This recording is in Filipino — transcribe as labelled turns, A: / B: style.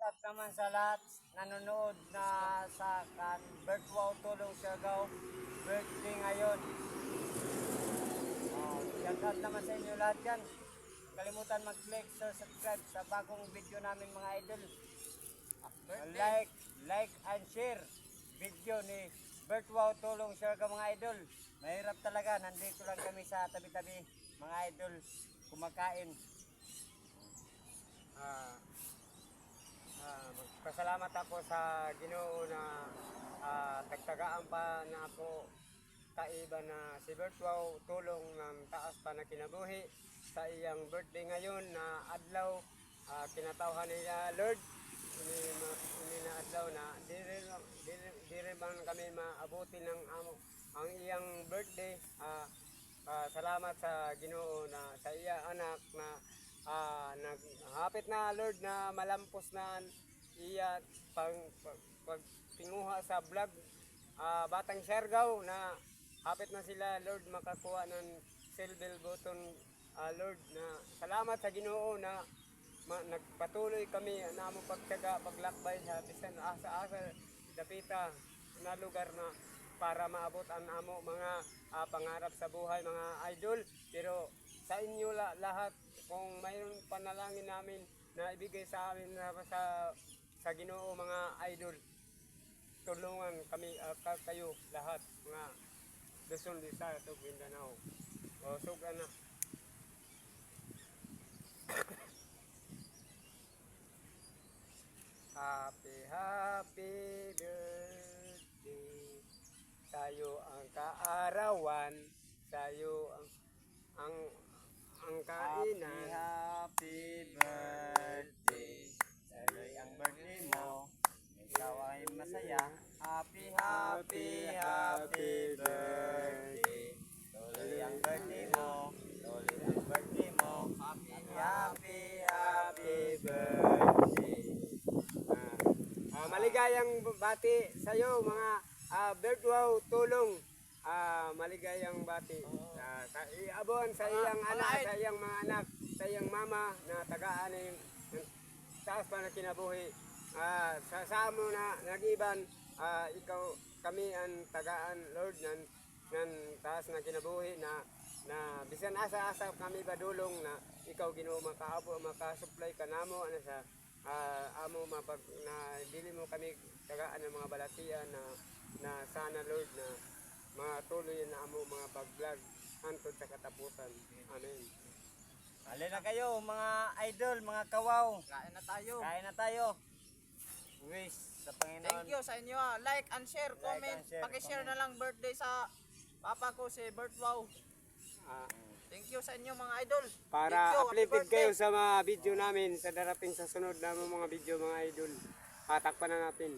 A: out naman sa lahat nanonood na sa Bertwao Tulong Siargao birthday ngayon. Shout out naman sa inyo lahat yan. Kalimutan mag-click, subscribe sa bagong video namin mga idol. Like and share video ni Bertwao Tulong Siargao mga idol. Mahirap talaga, nandito lang kami sa tabi-tabi mga idol kumakain.
B: Magpasalamat ako sa Ginoo na tagtagaan pa na ako kaiba na si Bertwao Tulong ng taas pa na kinabuhi sa iyang birthday ngayon na adlaw. Kinatawhan niya Lord ini na adlaw na di rin man kami maabuti ng ang iyang birthday. Salamat sa Ginoo na sa iya anak na naghapit na Lord na malampos na iya pagtinguha sa vlog Batang Siargao na hapit na sila Lord makakuha ng silver button Lord na salamat sa Ginoo na nagpatuloy kami na among pagtiyaga paglakbay sa bisan asa-asa dapita na lugar na para maabot ang amo mga pangarap sa buhay mga idol. Pero sa inyo lahat kung mayroon panalangin namin na ibigay sa amin sa Ginoo mga idol, tulungan kami kayo lahat mga Luzon, Visayas ug Mindanao. Sugan na. Happy birthday sayo ang kaarawan, sayo ang kainan.
A: Happy birthday. Tuloy ang birthday mo. Ikaw ay masaya. Happy birthday. Tuloy ang birthday mo. Tuloy ang birthday mo. Happy birthday.
B: Maligayang bati sa iyo mga Bertwao Tulong. Maligayang bati sa iabon sa iyang anak, sa iyang mga anak, sa iyang mama na tagaan ng taas pa na kinabuhi. Sa mo na nagiban, ikaw kami ang tagaan Lord ng taas na kinabuhi na bisan asa-asa kami badulong na ikaw Ginoo makasupply ka namo ano sa amo na dili mo kami tagaan ng mga balatian na sana Lord na matuloy na amo mga pag-vlog hangtod sa katapusan. Amen.
A: Alin na kayo mga idol, mga kawaw.
C: Kain na tayo.
A: Kain na tayo. Wish sa Panginoon.
C: Thank you sa inyo. Like and share, comment. Paki-share na lang birthday sa papa ko si Bertwao. Thank you sa inyo mga idol.
B: Para
C: Happy
B: updated
C: birthday.
B: kayo sa mga video namin sa darating sa sunod na mga video mga idol. Takpan na natin.